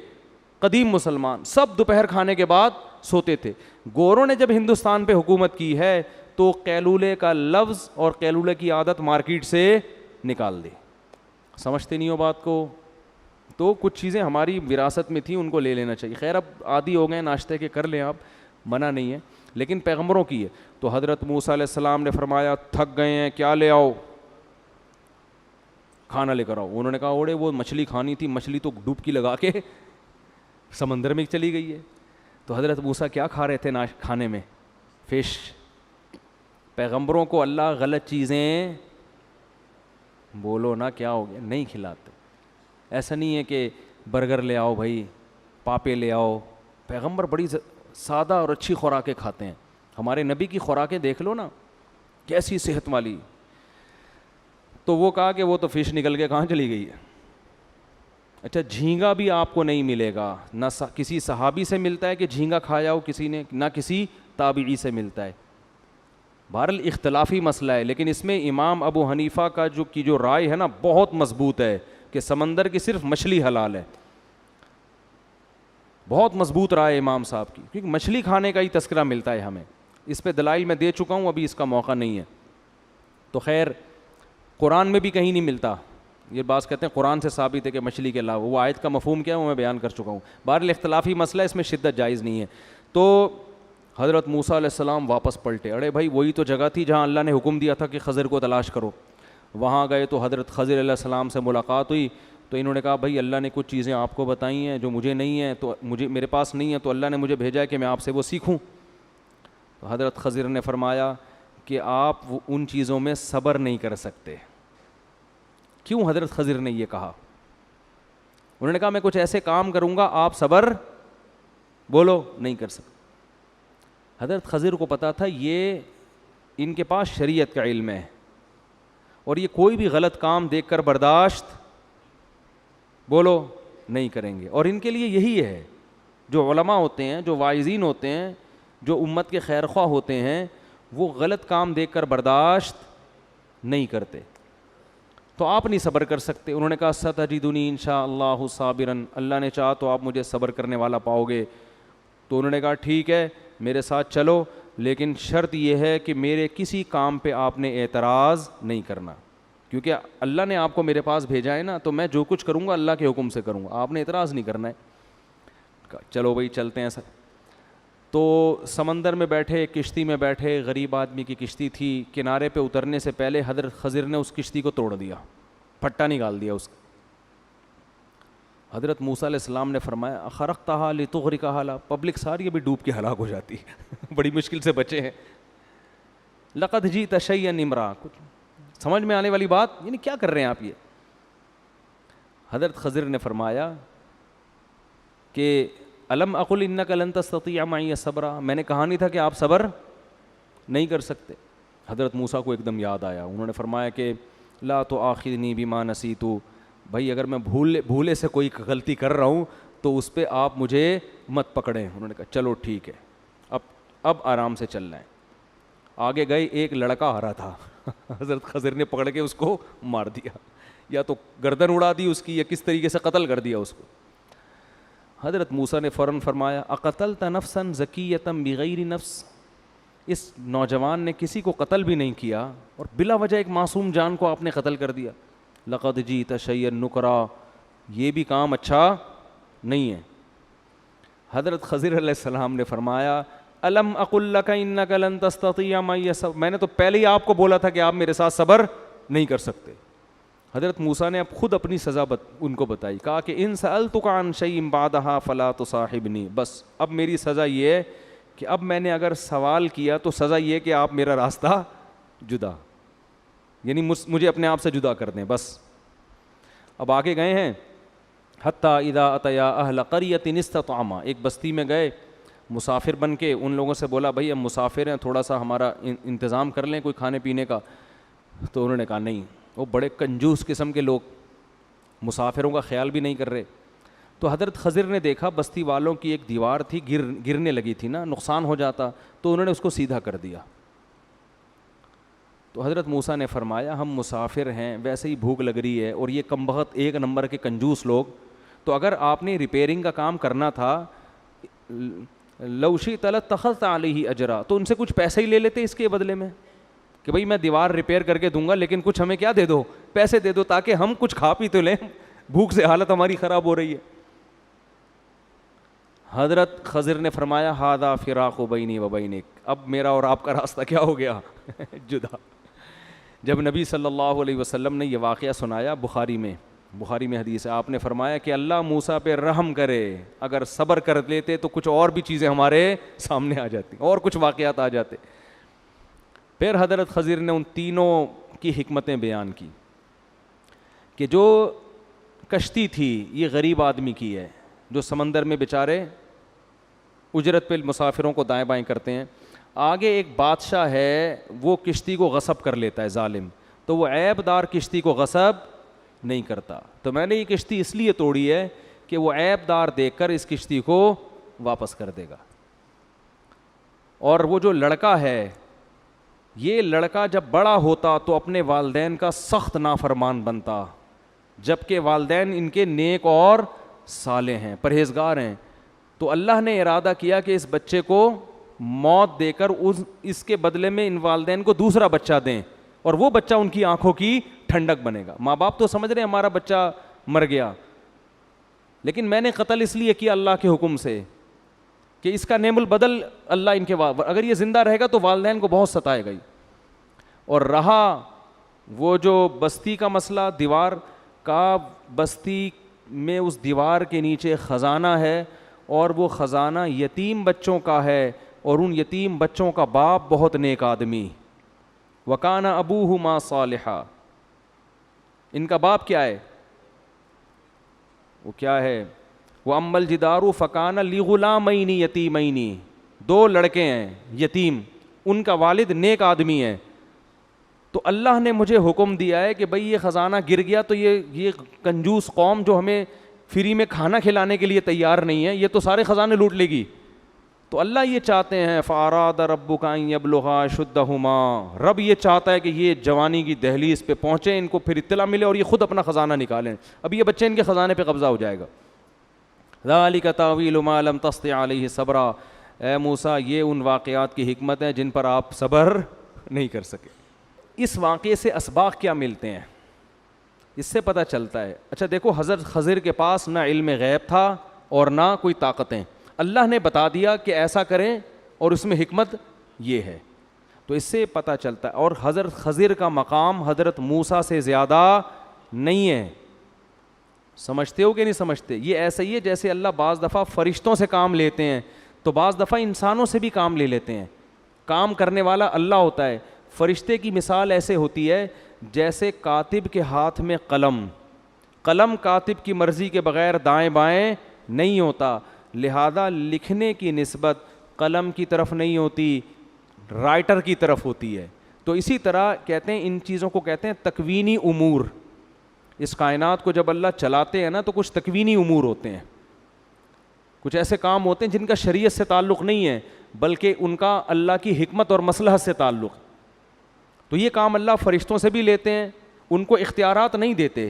قدیم مسلمان سب دوپہر کھانے کے بعد سوتے تھے. گوروں نے جب ہندوستان پہ حکومت کی ہے تو قیلولے کا لفظ اور قیلولے کی عادت مارکیٹ سے نکال دی. سمجھتے نہیں ہو بات کو. تو کچھ چیزیں ہماری وراثت میں تھیں, ان کو لے لینا چاہیے. خیر اب عادی ہو گئے ناشتے کے, کر لیں آپ, منع نہیں ہے, لیکن پیغمبروں کی ہے. تو حضرت موسیٰ علیہ السلام نے فرمایا تھک گئے ہیں, کیا لے آؤ؟ کھانا لے کر آؤ. انہوں نے کہا اوڑے وہ مچھلی کھانی تھی, مچھلی تو ڈبکی لگا کے سمندر میں چلی گئی ہے. تو حضرت موسیٰ کیا کھا رہے تھے کھانے میں؟ فش. پیغمبروں کو اللہ غلط چیزیں, بولو نا کیا ہو گیا, نہیں کھلاتے. ایسا نہیں ہے کہ برگر لے آؤ بھائی, پاپے لے آؤ. پیغمبر بڑی سادہ اور اچھی خوراکیں کھاتے ہیں. ہمارے نبی کی خوراکیں دیکھ لو نا, کیسی صحت والی. تو وہ کہا کہ وہ تو فش نکل کے کہاں چلی گئی ہے. اچھا جھینگا بھی آپ کو نہیں ملے گا, نہ کسی صحابی سے ملتا ہے کہ جھینگا کھایا ہو کسی نے, نہ کسی تابعی سے ملتا ہے. بہرحال اختلافی مسئلہ ہے, لیکن اس میں امام ابو حنیفہ کا جو رائے ہے نا بہت مضبوط ہے کہ سمندر کی صرف مچھلی حلال ہے. بہت مضبوط رائے امام صاحب کی, کیونکہ مچھلی کھانے کا ہی تذکرہ ملتا ہے ہمیں. اس پہ دلائل میں دے چکا ہوں, ابھی اس کا موقع نہیں ہے. تو خیر قرآن میں بھی کہیں نہیں ملتا. یہ بات کہتے ہیں قرآن سے ثابت ہے کہ مچھلی کے علاوہ, وہ آیت کا مفہوم کیا ہے وہ میں بیان کر چکا ہوں. بہرحال اختلافی مسئلہ ہے, اس میں شدت جائز نہیں ہے. تو حضرت موسیٰ علیہ السلام واپس پلٹے. ارے بھائی وہی تو جگہ تھی جہاں اللہ نے حکم دیا تھا کہ خضر کو تلاش کرو. وہاں گئے تو حضرت خضر علیہ السلام سے ملاقات ہوئی. تو انہوں نے کہا بھائی اللہ نے کچھ چیزیں آپ کو بتائی ہیں جو مجھے نہیں ہیں, تو میرے پاس نہیں ہے, تو اللہ نے مجھے بھیجا ہے کہ میں آپ سے وہ سیکھوں. تو حضرت خضر نے فرمایا کہ آپ ان چیزوں میں صبر نہیں کر سکتے. کیوں حضرت خضر نے یہ کہا؟ انہوں نے کہا میں کچھ ایسے کام کروں گا آپ صبر بولو نہیں کر سکتے. حضرت خضر کو پتا تھا یہ ان کے پاس شریعت کا علم ہے, اور یہ کوئی بھی غلط کام دیکھ کر برداشت بولو نہیں کریں گے. اور ان کے لیے یہی ہے, جو علماء ہوتے ہیں, جو واعظین ہوتے ہیں, جو امت کے خیر خواہ ہوتے ہیں, وہ غلط کام دیکھ کر برداشت نہیں کرتے. تو آپ نہیں صبر کر سکتے. انہوں نے کہا ستجدنی انشاء اللہ صابرا, اللہ نے چاہا تو آپ مجھے صبر کرنے والا پاؤ گے. تو انہوں نے کہا ٹھیک ہے میرے ساتھ چلو, لیکن شرط یہ ہے کہ میرے کسی کام پہ آپ نے اعتراض نہیں کرنا, کیونکہ اللہ نے آپ کو میرے پاس بھیجا ہے نا, تو میں جو کچھ کروں گا اللہ کے حکم سے کروں گا, آپ نے اعتراض نہیں کرنا ہے. چلو بھائی چلتے ہیں سر. تو سمندر میں بیٹھے, کشتی میں بیٹھے, غریب آدمی کی کشتی تھی. کنارے پہ اترنے سے پہلے حضرت خضر نے اس کشتی کو توڑ دیا, پھٹا نکال دیا اس کا. حضرت موسیٰ علیہ السلام نے فرمایا اخرقتھا لتغرقھا, پبلک ساری ابھی ڈوب کے ہلاک ہو جاتی, بڑی مشکل سے بچے ہیں. لقد جئت شیئا امرا, کچھ سمجھ میں آنے والی بات, یعنی کیا کر رہے ہیں آپ یہ؟ حضرت خضر نے فرمایا کہ الم اقل انک لن تستطیع معی صبرا, میں نے کہا نہیں تھا کہ آپ صبر نہیں کر سکتے. حضرت موسیٰ کو ایک دم یاد آیا. انہوں نے فرمایا کہ لا تؤاخذنی بما نسیت, بھائی اگر میں بھولے سے کوئی غلطی کر رہا ہوں تو اس پہ آپ مجھے مت پکڑیں. انہوں نے کہا چلو ٹھیک ہے, اب آرام سے چلنا ہے. آگے گئے, ایک لڑکا آ رہا تھا, حضرت خضر نے پکڑ کے اس کو مار دیا, یا تو گردن اڑا دی اس کی, یا کس طریقے سے قتل کر دیا اس کو. حضرت موسیٰ نے فوراً فرمایا اقتلت نفسا زکیۃ بغیر نفس, اس نوجوان نے کسی کو قتل بھی نہیں کیا اور بلا وجہ ایک معصوم جان کو آپ نے قتل کر دیا. لقد جئت شیئا نکرا, یہ بھی کام اچھا نہیں ہے. حضرت خضر علیہ السلام نے فرمایا الم اقل لک انک لن تستطیع معی صبرا, میں نے تو پہلے ہی آپ کو بولا تھا کہ آپ میرے ساتھ صبر نہیں کر سکتے. حضرت موسیٰ نے اب خود اپنی سزا ان کو بتائی, کہا کہ ان سألتک عن شیء بعدها فلا تصاحبنی, بس اب میری سزا یہ ہے کہ اب میں نے اگر سوال کیا تو سزا یہ ہے کہ آپ میرا راستہ جدا, یعنی مجھے اپنے آپ سے جدا کر دیں بس. اب آگے گئے ہیں, حتی اذا اتیا اہل قریۃ استطعما, ایک بستی میں گئے مسافر بن کے. ان لوگوں سے بولا بھائی ہم مسافر ہیں, تھوڑا سا ہمارا انتظام کر لیں کوئی کھانے پینے کا. تو انہوں نے کہا نہیں, وہ بڑے کنجوس قسم کے لوگ, مسافروں کا خیال بھی نہیں کر رہے. تو حضرت خضر نے دیکھا بستی والوں کی ایک دیوار تھی, گرنے لگی تھی نا, نقصان ہو جاتا, تو انہوں نے اس کو سیدھا کر دیا. تو حضرت موسیٰ نے فرمایا ہم مسافر ہیں, ویسے ہی بھوک لگ رہی ہے, اور یہ کمبخت ایک نمبر کے کنجوس لوگ, تو اگر آپ نے ریپیئرنگ کا کام کرنا تھا لو شئت لاتخذت علیہ اجرا, تو ان سے کچھ پیسے ہی لے لیتے اس کے بدلے میں, کہ بھائی میں دیوار ریپیئر کر کے دوں گا لیکن کچھ ہمیں کیا دے دو, پیسے دے دو, تاکہ ہم کچھ کھا پی تو لیں, بھوک سے حالت ہماری خراب ہو رہی ہے. حضرت خضر نے فرمایا ھذا فراق بینی و بینک, اب میرا اور آپ کا راستہ کیا ہو گیا, جدا. جب نبی صلی اللہ علیہ وسلم نے یہ واقعہ سنایا، بخاری میں حدیث ہے، آپ نے فرمایا کہ اللہ موسیٰ پہ رحم کرے، اگر صبر کر لیتے تو کچھ اور بھی چیزیں ہمارے سامنے آ جاتی اور کچھ واقعات آ جاتے۔ پھر حضرت خضر نے ان تینوں کی حکمتیں بیان کی کہ جو کشتی تھی یہ غریب آدمی کی ہے، جو سمندر میں بیچارے اجرت پہ مسافروں کو دائیں بائیں کرتے ہیں۔ آگے ایک بادشاہ ہے، وہ کشتی کو غصب کر لیتا ہے ظالم، تو وہ عیب دار کشتی کو غصب نہیں کرتا، تو میں نے یہ کشتی اس لیے توڑی ہے کہ وہ عیب دار دیکھ کر اس کشتی کو واپس کر دے گا۔ اور وہ جو لڑکا ہے، یہ لڑکا جب بڑا ہوتا تو اپنے والدین کا سخت نافرمان بنتا، جبکہ والدین ان کے نیک اور صالح ہیں، پرہیزگار ہیں، تو اللہ نے ارادہ کیا کہ اس بچے کو موت دے کر اس کے بدلے میں ان والدین کو دوسرا بچہ دیں، اور وہ بچہ ان کی آنکھوں کی ٹھنڈک بنے گا۔ ماں باپ تو سمجھ رہے ہیں ہمارا بچہ مر گیا، لیکن میں نے قتل اس لیے کیا اللہ کے حکم سے کہ اس کا نعم البدل اللہ ان کے اگر یہ زندہ رہے گا تو والدین کو بہت ستائے گا۔ اور رہا وہ جو بستی کا مسئلہ، دیوار کا، بستی میں اس دیوار کے نیچے خزانہ ہے، اور وہ خزانہ یتیم بچوں کا ہے، اور ان یتیم بچوں کا باپ بہت نیک آدمی، وَكَانَ أَبُوهُمَا صَالِحًا۔ ان کا باپ کیا ہے؟ وہ کیا ہے؟ وَأَمَّا الْجِدَارُ فَكَانَ لِغُلَامَيْنِ يَتِيمَيْنِ، دو لڑکے ہیں یتیم، ان کا والد نیک آدمی ہے، تو اللہ نے مجھے حکم دیا ہے کہ بھئی یہ خزانہ گر گیا تو یہ کنجوس قوم جو ہمیں فری میں کھانا کھلانے کے لیے تیار نہیں ہے، یہ تو سارے خزانے لوٹ لے گی، تو اللہ یہ چاہتے ہیں فَأَرَادَ رَبُّكَ أَن يَبْلُغَا أَشُدَّهُمَا، رب یہ چاہتا ہے کہ یہ جوانی کی دہلیز پہ پہنچے، ان کو پھر اطلاع ملے اور یہ خود اپنا خزانہ نکالیں، اب یہ بچے ان کے خزانے پہ قبضہ ہو جائے گا۔ ذَلِكَ تَأْوِيلُ مَا لَمْ تَسْطِع عَلَيْهِ صَبْرًا، اے موسیٰ یہ ان واقعات کی حکمت ہیں جن پر آپ صبر نہیں کر سکے۔ اس واقعے سے اسباق کیا ملتے ہیں؟ اس سے پتہ چلتا ہے، اچھا دیکھو حضرت خضر کے پاس نہ علم غیب تھا اور نہ کوئی طاقتیں، اللہ نے بتا دیا کہ ایسا کریں اور اس میں حکمت یہ ہے، تو اس سے پتہ چلتا ہے۔ اور حضرت خضر کا مقام حضرت موسیٰ سے زیادہ نہیں ہے، سمجھتے ہو کہ نہیں سمجھتے؟ یہ ایسا ہی ہے جیسے اللہ بعض دفعہ فرشتوں سے کام لیتے ہیں تو بعض دفعہ انسانوں سے بھی کام لے لیتے ہیں، کام کرنے والا اللہ ہوتا ہے۔ فرشتے کی مثال ایسے ہوتی ہے جیسے کاتب کے ہاتھ میں قلم کاتب کی مرضی کے بغیر دائیں بائیں نہیں ہوتا، لہذا لکھنے کی نسبت قلم کی طرف نہیں ہوتی، رائٹر کی طرف ہوتی ہے۔ تو اسی طرح کہتے ہیں ان چیزوں کو کہتے ہیں تکوینی امور۔ اس کائنات کو جب اللہ چلاتے ہیں نا تو کچھ تکوینی امور ہوتے ہیں، کچھ ایسے کام ہوتے ہیں جن کا شریعت سے تعلق نہیں ہے بلکہ ان کا اللہ کی حکمت اور مصلحت سے تعلق، تو یہ کام اللہ فرشتوں سے بھی لیتے ہیں، ان کو اختیارات نہیں دیتے۔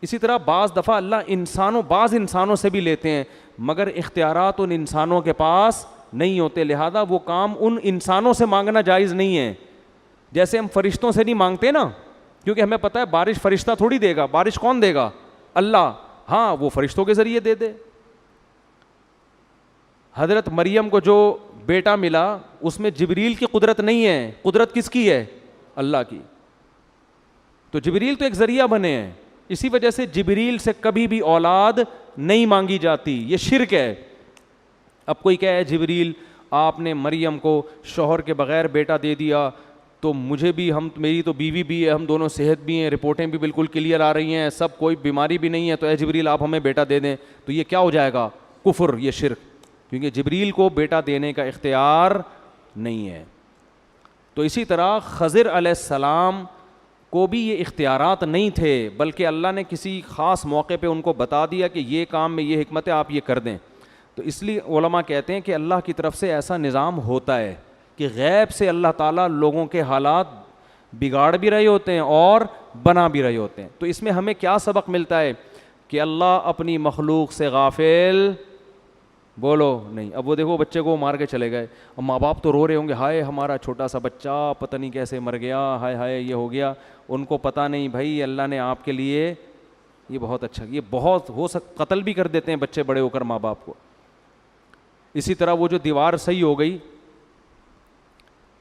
اسی طرح بعض دفعہ اللہ بعض انسانوں سے بھی لیتے ہیں مگر اختیارات ان انسانوں کے پاس نہیں ہوتے، لہذا وہ کام ان انسانوں سے مانگنا جائز نہیں ہے۔ جیسے ہم فرشتوں سے نہیں مانگتے نا، کیونکہ ہمیں پتہ ہے بارش فرشتہ تھوڑی دے گا، بارش کون دے گا؟ اللہ، ہاں وہ فرشتوں کے ذریعے دے دے۔ حضرت مریم کو جو بیٹا ملا اس میں جبریل کی قدرت نہیں ہے، قدرت کس کی ہے؟ اللہ کی، تو جبریل تو ایک ذریعہ بنے ہیں، اسی وجہ سے جبریل سے کبھی بھی اولاد نہیں مانگی جاتی، یہ شرک ہے۔ اب کوئی کہے جبریل آپ نے مریم کو شوہر کے بغیر بیٹا دے دیا تو مجھے بھی، میری تو بیوی بھی ہے، ہم دونوں صحت بھی ہیں، رپورٹیں بھی بالکل کلیئر آ رہی ہیں، سب کوئی بیماری بھی نہیں ہے، تو اے جبریل آپ ہمیں بیٹا دے دیں، تو یہ کیا ہو جائے گا؟ کفر، یہ شرک، کیونکہ جبریل کو بیٹا دینے کا اختیار نہیں ہے۔ تو اسی طرح خضر علیہ السلام کو بھی یہ اختیارات نہیں تھے بلکہ اللہ نے کسی خاص موقع پہ ان کو بتا دیا کہ یہ کام میں یہ حکمت ہے، آپ یہ کر دیں۔ تو اس لیے علماء کہتے ہیں کہ اللہ کی طرف سے ایسا نظام ہوتا ہے کہ غیب سے اللہ تعالیٰ لوگوں کے حالات بگاڑ بھی رہے ہوتے ہیں اور بنا بھی رہے ہوتے ہیں۔ تو اس میں ہمیں کیا سبق ملتا ہے کہ اللہ اپنی مخلوق سے غافل بولو نہیں۔ اب وہ دیکھو بچے کو مار کے چلے گئے، اب ماں باپ تو رو رہے ہوں گے، ہائے ہمارا چھوٹا سا بچہ پتہ نہیں کیسے مر گیا، ہائے ہائے یہ ہو گیا۔ ان کو پتہ نہیں بھائی اللہ نے آپ کے لیے یہ بہت اچھا، یہ بہت قتل بھی کر دیتے ہیں بچے بڑے ہو کر ماں باپ کو۔ اسی طرح وہ جو دیوار صحیح ہو گئی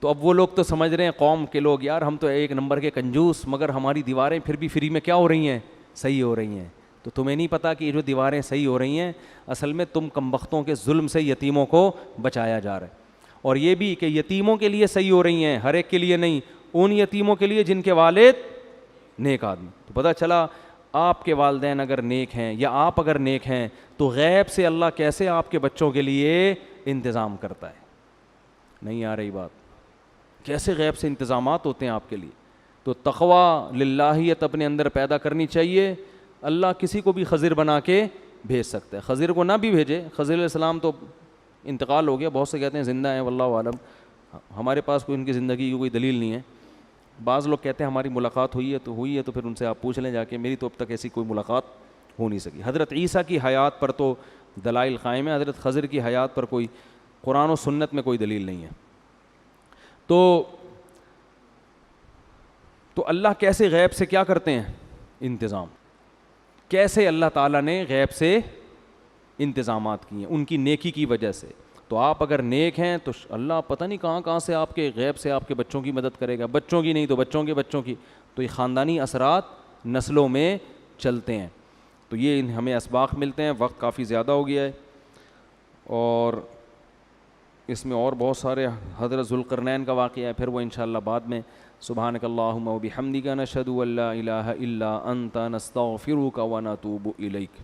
تو اب وہ لوگ تو سمجھ رہے ہیں قوم کے لوگ یار ہم تو ایک نمبر کے کنجوس، مگر ہماری دیواریں پھر بھی فری میں کیا ہو رہی ہیں؟ صحیح ہو رہی ہیں۔ تو تمہیں نہیں پتہ کہ یہ جو دیواریں صحیح ہو رہی ہیں اصل میں تم کمبختوں کے ظلم سے یتیموں کو بچایا جا رہا ہے، اور یہ بھی کہ یتیموں کے لیے صحیح ہو رہی ہیں، ہر ایک کے لیے نہیں، ان یتیموں کے لیے جن کے والد نیک آدمی۔ تو پتہ چلا آپ کے والدین اگر نیک ہیں یا آپ اگر نیک ہیں تو غیب سے اللہ کیسے آپ کے بچوں کے لیے انتظام کرتا ہے۔ نہیں آ رہی بات؟ کیسے غیب سے انتظامات ہوتے ہیں آپ کے لیے۔ تو تقوی للہیت اپنے اندر پیدا کرنی چاہیے۔ اللہ کسی کو بھی خضر بنا کے بھیج سکتا ہے، خضر کو نہ بھی بھیجے، خضر علیہ السلام تو انتقال ہو گیا، بہت سے کہتے ہیں زندہ ہیں، واللہ عالم، ہمارے پاس کوئی ان کی زندگی کی کوئی دلیل نہیں ہے۔ بعض لوگ کہتے ہیں ہماری ملاقات ہوئی ہے تو پھر ان سے آپ پوچھ لیں جا کے، میری تو اب تک ایسی کوئی ملاقات ہو نہیں سکی۔ حضرت عیسیٰ کی حیات پر تو دلائل قائم ہے، حضرت خضر کی حیات پر کوئی قرآن و سنت میں کوئی دلیل نہیں ہے۔ تو اللہ کیسے غیب سے کیا کرتے ہیں؟ انتظام۔ کیسے اللہ تعالیٰ نے غیب سے انتظامات کیے ہیں؟ ان کی نیکی کی وجہ سے۔ تو آپ اگر نیک ہیں تو اللہ پتہ نہیں کہاں کہاں سے آپ کے غیب سے آپ کے بچوں کی مدد کرے گا، بچوں کی نہیں تو بچوں کے بچوں کی، تو یہ خاندانی اثرات نسلوں میں چلتے ہیں۔ تو یہ ہمیں اسباق ملتے ہیں۔ وقت کافی زیادہ ہو گیا ہے اور اس میں اور بہت سارے حضرت ذوالقرنین کا واقعہ ہے، پھر وہ انشاءاللہ بعد میں۔ سبحانک اللہم و بحمدک نشہد ان لا الہ الا انت نستغفرک و نتوب الیک۔